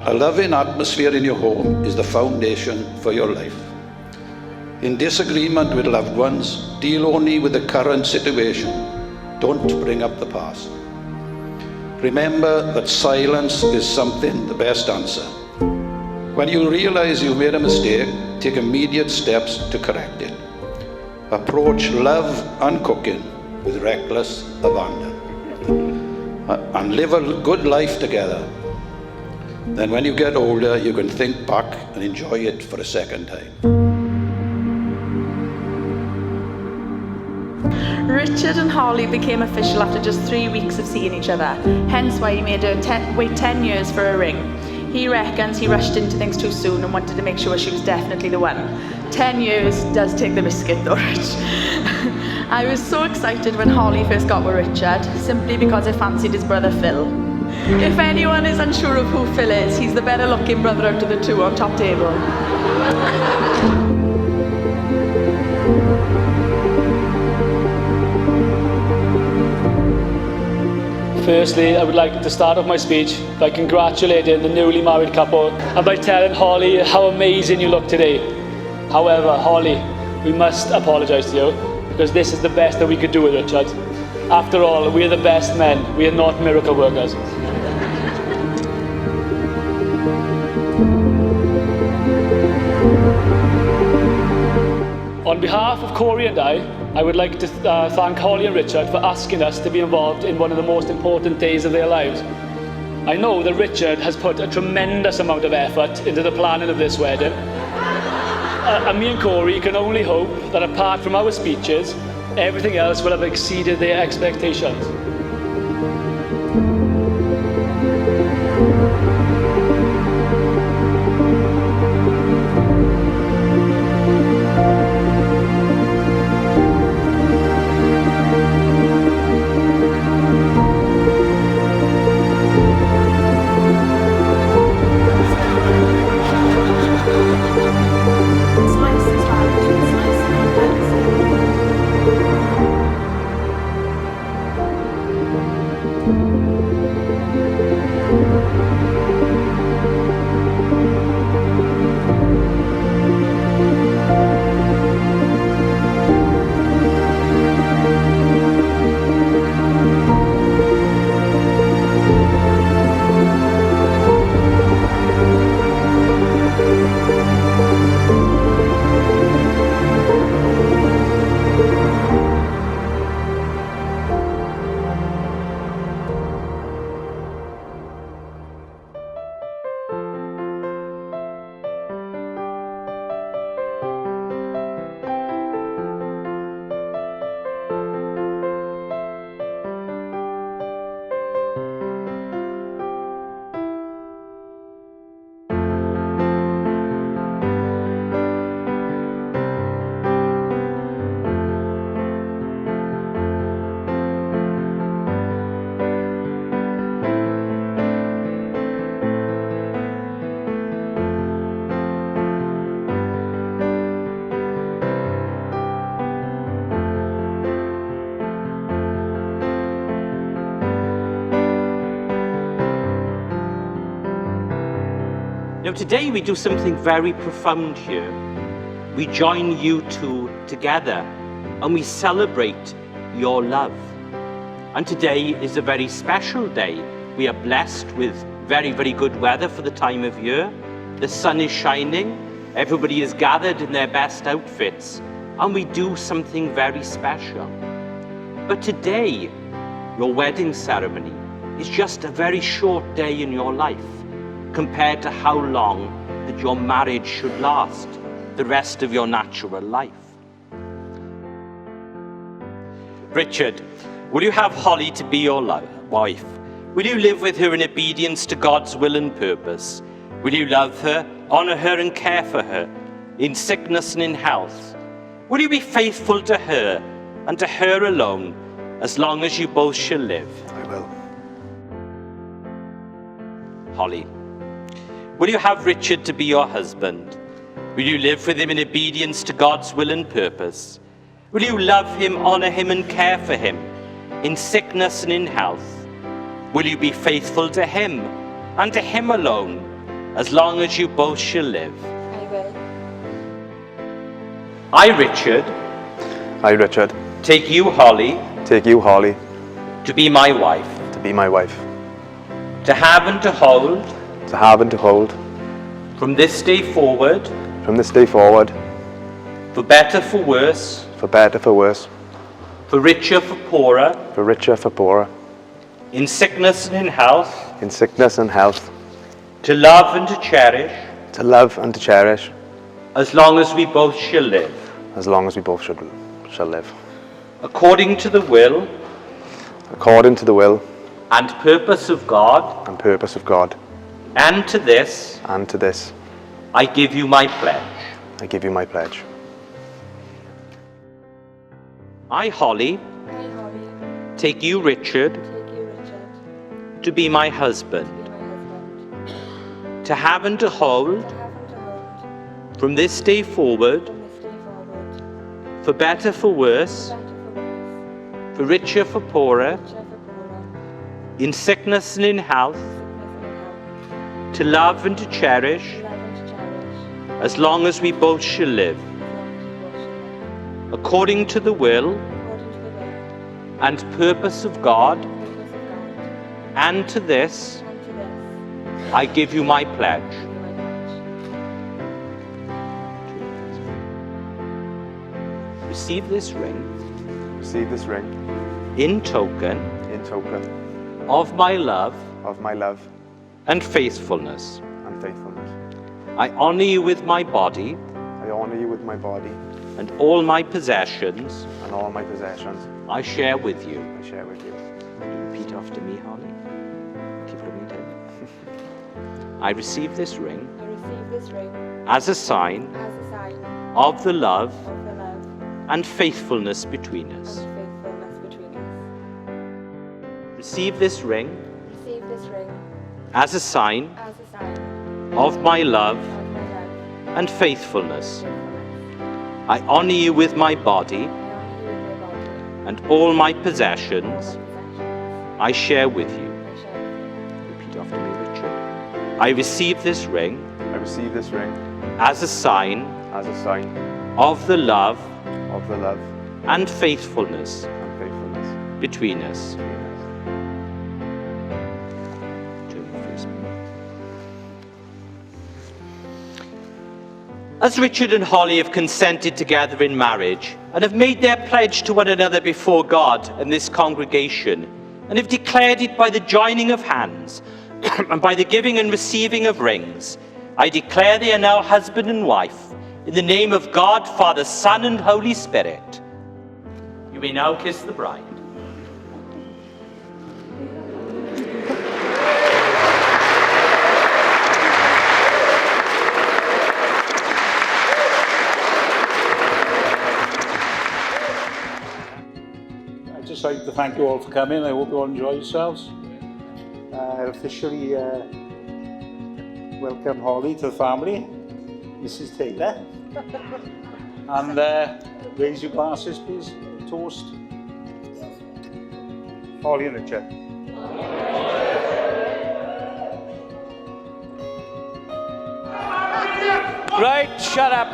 A loving atmosphere in your home is the foundation for your life. In disagreement with loved ones, deal only with the current situation. Don't bring up the past. Remember that silence is something the best answer. When you realize you've made a mistake, take immediate steps to correct it. Approach love and cooking with reckless abandon. And live a good life together. Then when you get older, you can think back and enjoy it for a second time. Richard and Hollie became official after just 3 weeks of seeing each other, hence why he made her wait 10 years for a ring. He reckons he rushed into things too soon and wanted to make sure she was definitely the one. 10 years does take the biscuit though, Rich. I was so excited when Hollie first got with Richard, simply because I fancied his brother Phil. If anyone is unsure of who Phil is, he's the better looking brother out of the two on top table. Firstly, I would like to start off my speech by congratulating the newly married couple and by telling Hollie how amazing you look today. However, Hollie, we must apologise to you because this is the best that we could do with Richard. After all, we are the best men, we are not miracle workers. On behalf of Corey and I would like to thank Hollie and Richard for asking us to be involved in one of the most important days of their lives. I know that Richard has put a tremendous amount of effort into the planning of this wedding. And me and Corey can only hope that apart from our speeches, everything else will have exceeded their expectations. Now today we do something very profound here. We join you two together and we celebrate your love. And today is a very special day. We are blessed with very, very good weather for the time of year. The sun is shining, everybody is gathered in their best outfits, and we do something very special. But today, your wedding ceremony is just a very short day in your life, compared to how long that your marriage should last, the rest of your natural life. Richard, will you have Hollie to be your wife? Will you live with her in obedience to God's will and purpose? Will you love her, honor her and care for her, in sickness and in health? Will you be faithful to her and to her alone, as long as you both shall live? I will. Hollie, will you have Richard to be your husband? Will you live with him in obedience to God's will and purpose? Will you love him, honor him and care for him, in sickness and in health? Will you be faithful to him and to him alone, as long as you both shall live. I will. I, Richard, I, Richard, take you, Hollie, take you, Hollie, to be my wife, to be my wife, to have and to hold, to have and to hold, from this day forward, from this day forward, for better, for worse, for better, for worse, for richer, for poorer, for richer, for poorer, in sickness and in health, in sickness and health, to love and to cherish, to love and to cherish, as long as we both shall live, as long as we both shall live. according to the will According to the will and purpose of God, and purpose of God, and to this and to this I give you my pledge. I give you my pledge. I, Hollie, I, Hollie, take you, Richard, take you, Richard, to be my husband, to be my husband, to have and to hold, to have and to hold, from this day forward, from this day forward, for better, for worse, better for worse, for richer, for poorer, richer for poorer, in sickness and in health, sickness and health, to love and to cherish, to love and to cherish, as long as we both shall live, as long as we both shall live, according to the will according to the will and purpose of God, and purpose of God, and to this and to this I give you my pledge. I give you my pledge. Receive this ring Receive this ring in token in token of my love of my love and faithfulness. and faithfulness. I honor you with my body I honor you with my body and all my possessions and all my possessions I share with you. I share with you. Repeat after me, Hollie. Keep looking down. I receive this ring I receive this ring as a sign as a sign of the love of the love and faithfulness between us. and faithfulness between us. Receive this ring Receive this ring as a sign as a sign of my love of my love and faithfulness. and faithfulness. I honor you with my body I honor you with my body and all my and possessions all my possessions I share with you. I share with you. Repeat after me, Richard. I receive this ring I receive this ring as a sign as a sign of the love of the love and faithfulness and faithfulness between us. between us. Turn your face, please. As Richard and Hollie have consented together in marriage and have made their pledge to one another before God and this congregation, and have declared it by the joining of hands and by the giving and receiving of rings, I declare they are now husband and wife, in the name of God, Father, Son, and Holy Spirit. You may now kiss the bride. I'd just like to thank you all for coming. I hope you all enjoy yourselves. Officially welcome Hollie to the family, Mrs. Taylor. And raise your glasses, please. Toast. Hollie and Richard. Right, shut up.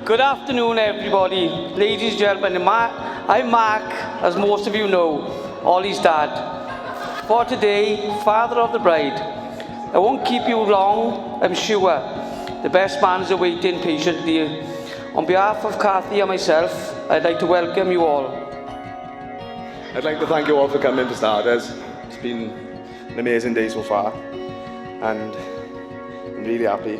Good afternoon, everybody. Ladies and gentlemen, I'm Mark, as most of you know, Ollie's dad. For today, father of the bride. I won't keep you long, I'm sure. The best man is awaiting patiently. On behalf of Kathy and myself, I'd like to welcome you all. I'd like to thank you all for coming for starters. It's been an amazing day so far, and I'm really happy.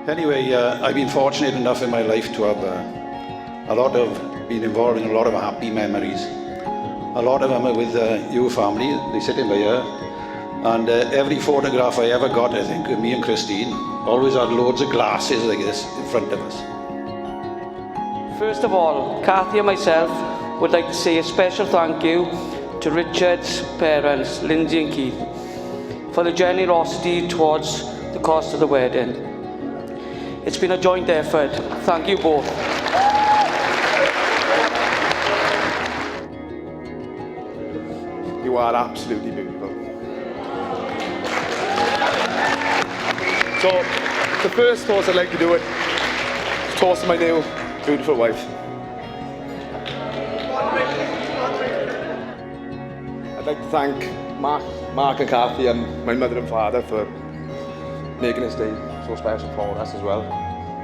Anyway, I've been fortunate enough in my life to have been involved in a lot of happy memories. A lot of them are with your family. They sit in here. And every photograph I ever got, I think, of me and Christine, always had loads of glasses like this in front of us. First of all, Kathy and myself would like to say a special thank you to Richard's parents, Lindsay and Keith, for the generosity towards the cost of the wedding. It's been a joint effort. Thank you both. You are absolutely beautiful. So, the first toast I'd like to do it, toast to my new beautiful wife. I'd like to thank Mark and Kathy and my mother and father for making this day so special for us as well.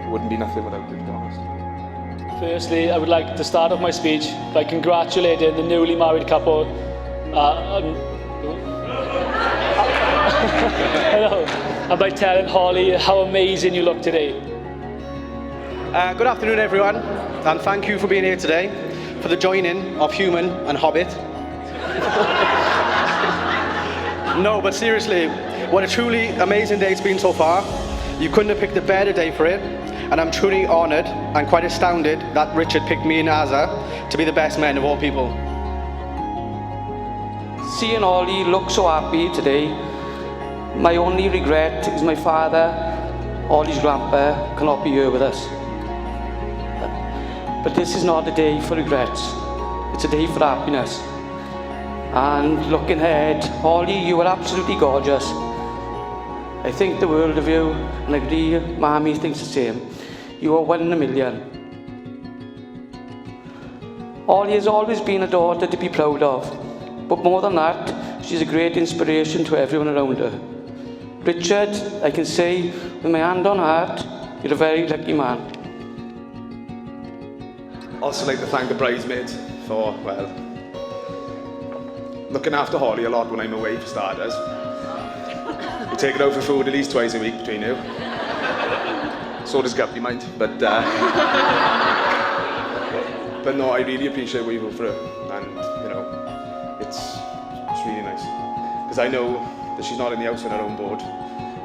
It wouldn't be nothing without it, to be honest. Firstly, I would like to start off my speech by congratulating the newly married couple. And by telling Hollie how amazing you look today. Good afternoon, everyone, and thank you for being here today for the joining of Human and Hobbit. No, but seriously, what a truly amazing day it's been so far. You couldn't have picked a better day for it, and I'm truly honoured and quite astounded that Richard picked me and Azza to be the best men of all people. Seeing Hollie look so happy today, my only regret is my father, Hollie's grandpa, cannot be here with us. But this is not a day for regrets, it's a day for happiness. And looking ahead, Hollie, you are absolutely gorgeous. I think the world of you, and I agree, Mammy thinks the same. You are 1 in a million. Hollie has always been a daughter to be proud of, but more than that, she's a great inspiration to everyone around her. Richard, I can say with my hand on heart, you're a very lucky man. Also like to thank the bridesmaids for, well, looking after Hollie a lot when I'm away, for starters. We take her out for food at least twice a week between you. So does Guppy, mind. But no, I really appreciate what you do for her, and you know, it's really nice. Because I know that she's not in the house on her own board.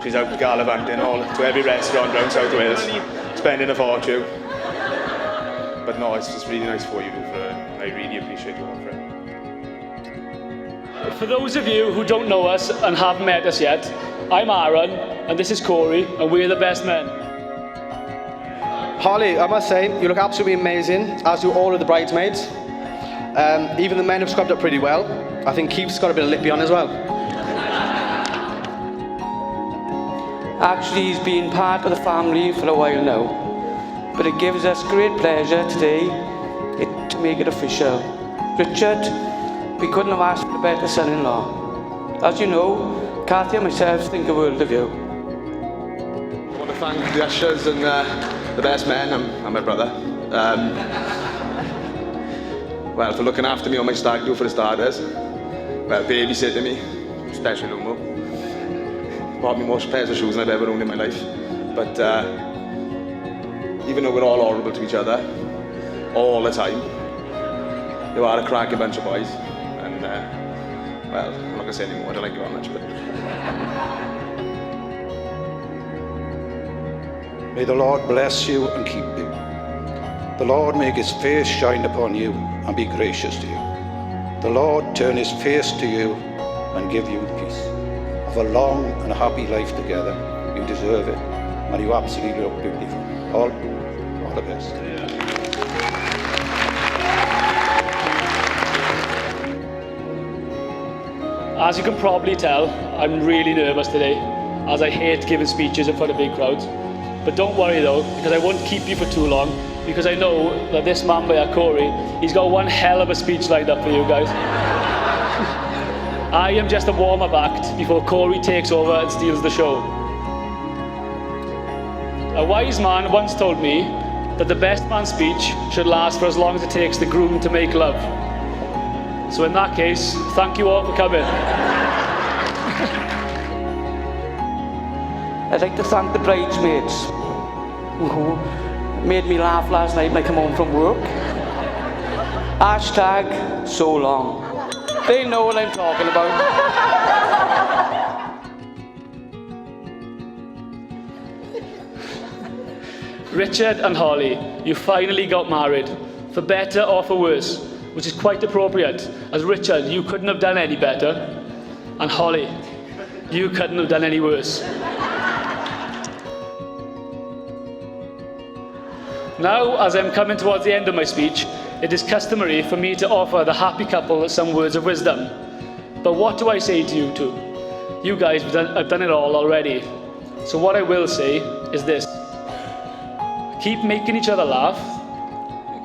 She's out gallivanting all to every restaurant around South Wales, spending a fortune. But no, it's just really nice for what you do for her, and I really appreciate you all for it. For those of you who don't know us and haven't met us yet, I'm Aaron, and this is Corey, and we're the best men. Hollie, I must say, you look absolutely amazing, as do all of the bridesmaids. Even the men have scrubbed up pretty well. I think Keith's got a bit of lippy on as well. Actually, he's been part of the family for a while now, but it gives us great pleasure today to make it official. Richard, we couldn't have asked for a better son-in-law. As you know, Kathy and myself think the world of you. I want to thank the ushers and the best men and my brother. Well, for looking after me on my stag do for the starters. Well, babysitting me, especially Lumo. Bought me more pairs of shoes than I've ever owned in my life. But even though we're all horrible to each other, all the time, you are a cracking bunch of boys. And, well, I'm not going to say anymore, I don't like you that much, but... May the Lord bless you and keep you. The Lord make his face shine upon you and be gracious to you. The Lord turn his face to you and give you peace. Have a long and happy life together. You deserve it, and you absolutely look beautiful. All the best. As you can probably tell, I'm really nervous today, as I hate giving speeches in front of big crowds. But don't worry though, because I won't keep you for too long, because I know that this man by Corey, he's got one hell of a speech lined up for you guys. I am just a warm-up act before Corey takes over and steals the show. A wise man once told me that the best man's speech should last for as long as it takes the groom to make love. So in that case, thank you all for coming. I'd like to thank the bridesmaids who made me laugh last night when I come home from work. Hashtag so long. They know what I'm talking about. Richard and Hollie, you finally got married, for better or for worse, which is quite appropriate, as Richard, you couldn't have done any better, and Hollie, you couldn't have done any worse. Now, as I'm coming towards the end of my speech, it is customary for me to offer the happy couple some words of wisdom. But what do I say to you two? You guys have done it all already. So what I will say is this. Keep making each other laugh.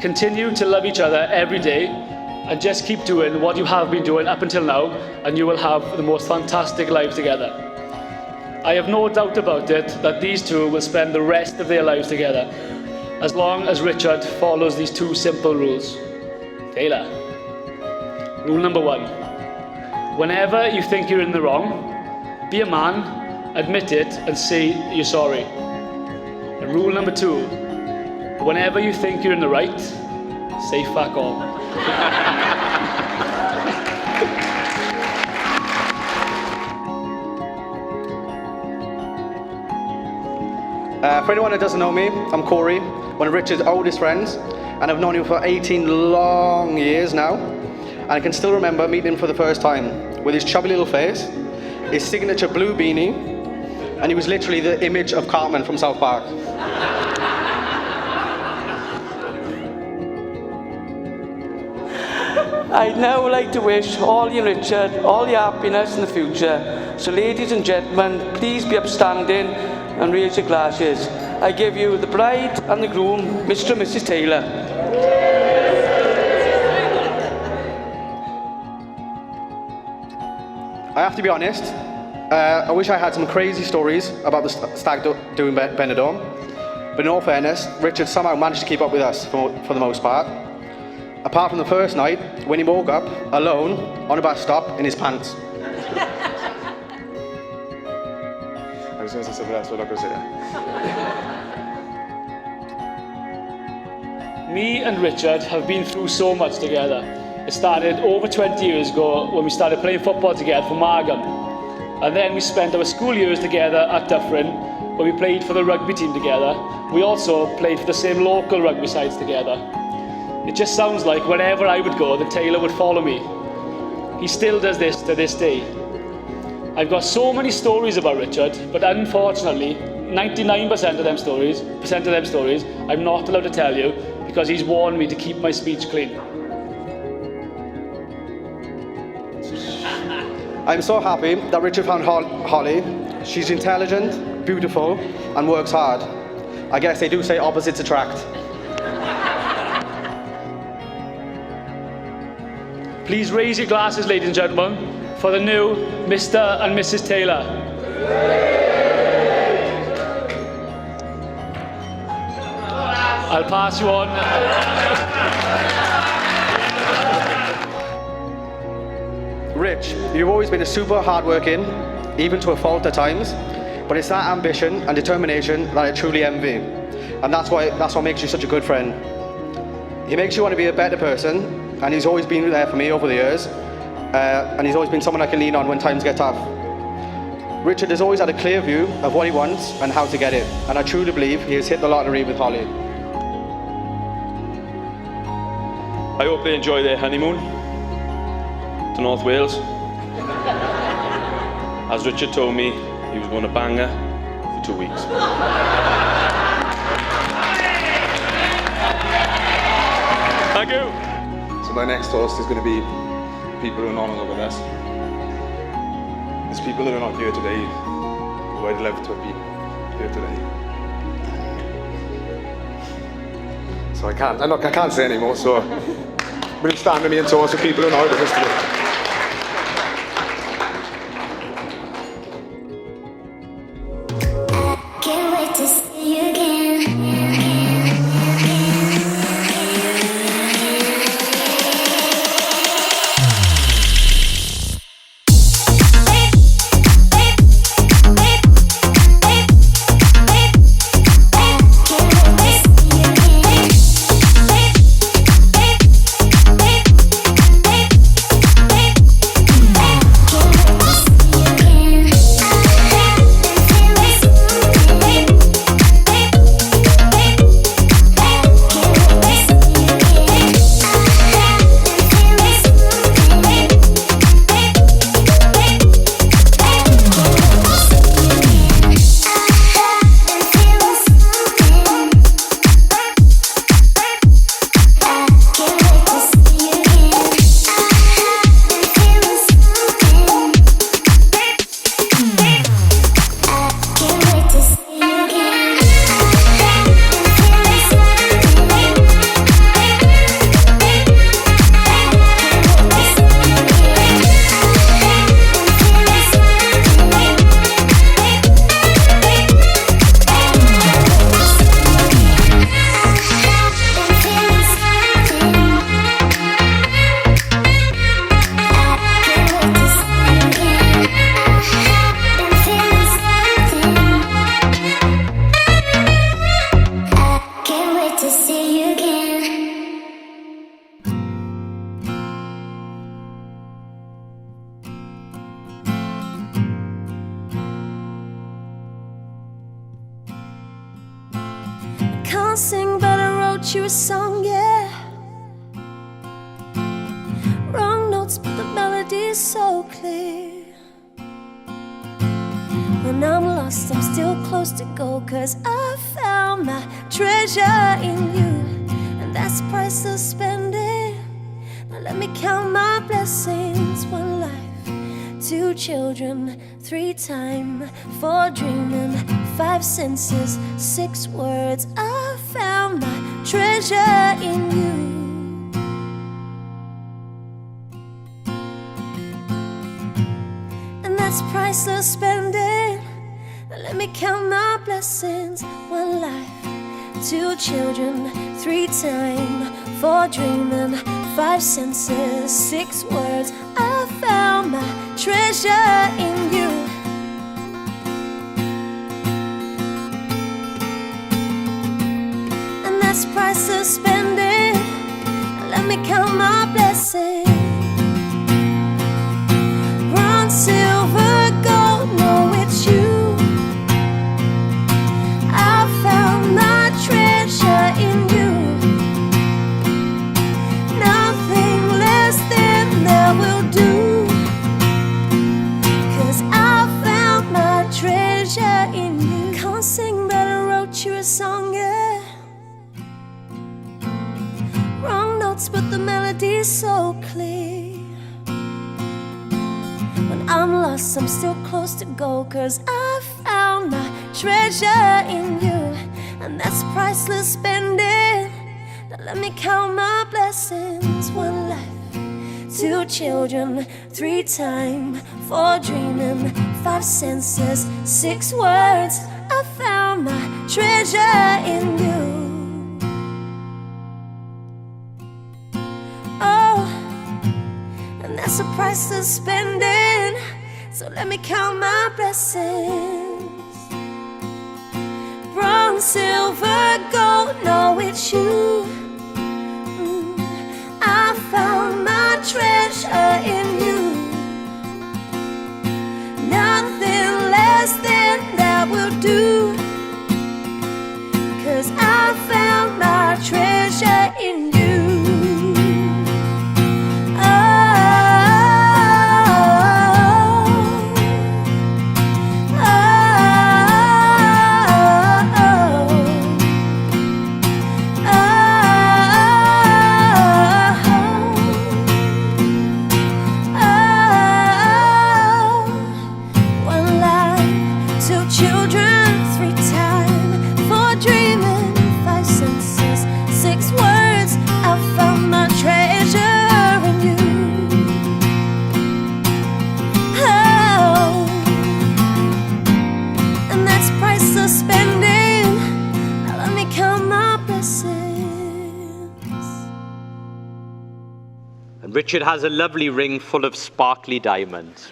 Continue to love each other every day. And just keep doing what you have been doing up until now. And you will have the most fantastic lives together. I have no doubt about it that these two will spend the rest of their lives together. As long as Richard follows these two simple rules. Taylor. Rule number 1. Whenever you think you're in the wrong, be a man, admit it, and say you're sorry. And rule number 2, whenever you think you're in the right, say fuck all. For anyone that doesn't know me, I'm Corey, one of Richard's oldest friends, and I've known him for 18 long years now. And I can still remember meeting him for the first time with his chubby little face, his signature blue beanie, and he was literally the image of Cartman from South Park. I'd now like to wish Hollie and Richard all the happiness in the future. So ladies and gentlemen, please be upstanding and raise your glasses. I give you the bride and the groom, Mr. and Mrs. Taylor. I have to be honest, I wish I had some crazy stories about the stag doing Benidorm, but in all fairness, Richard somehow managed to keep up with us for the most part. Apart from the first night, when he woke up alone on a bus stop in his pants. I was going to say something else, but I'm not going to say that. Me and Richard have been through so much together. It started over 20 years ago when we started playing football together for Margam. And then we spent our school years together at Dufferin, where we played for the rugby team together. We also played for the same local rugby sides together. It just sounds like wherever I would go, that Taylor would follow me. He still does this to this day. I've got so many stories about Richard, but unfortunately, 99% of them stories, I'm not allowed to tell you because he's warned me to keep my speech clean. I'm so happy that Richard found Hollie. She's intelligent, beautiful, and works hard. I guess they do say opposites attract. Please raise your glasses, ladies and gentlemen, for the new Mr. and Mrs. Taylor. I'll pass you on. Rich, you've always been a super hardworking, even to a fault at times, but it's that ambition and determination that I truly envy. And that's what makes you such a good friend. He makes you want to be a better person, and he's always been there for me over the years, and he's always been someone I can lean on when times get tough. Richard has always had a clear view of what he wants and how to get it, and I truly believe he has hit the lottery with Hollie. I hope they enjoy their honeymoon to North Wales. As Richard told me, he was going to bang her for 2 weeks. Thank you. So my next toast is going to be people who are no longer with us. There's people that are not here today who I'd love to have been here today. So I can't say anymore, so will you stand with me and toast to people who are not with us today? Can't wait to see you again. wait to see you again. Can't sing, but I wrote you a song, yeah. Wrong notes, but the melody's so clear. When I'm lost, I'm still close to go, 'cause I found my treasure in you, and that's priceless spending. Now let me count my blessings. 1 life, 2 children, 3 time, 4 dreaming, 5 senses, 6 words. I found my treasure in you. And that's priceless spending. Now let me count my blessings. 1 life, 2 children, 3 time, 4 dreaming, 5 senses, 6 words. I found my treasure in you. And that's priceless spending. Now let me count my blessings. Bronze, silver, gold, no, it's you. I found my treasure in you. Nothing less than that will do, 'cause I found my treasure in you. Can't sing, but I wrote you a song, yeah. Wrong notes, but the melody's so clear. When I'm lost, I'm still close to go, 'cause I found my treasure in you, and that's priceless spending. Now let me count my blessings. 1 life, 2 children, 3 time, 4 dreaming, 5 senses, 6 words. I found my treasure in you. Oh, and that's a priceless spending. So let me count my blessings. Bronze, silver, gold, no, it's you. I found my treasure in you. Nothing less than that will do, 'cause I found my treasure in you. Richard has a lovely ring full of sparkly diamonds.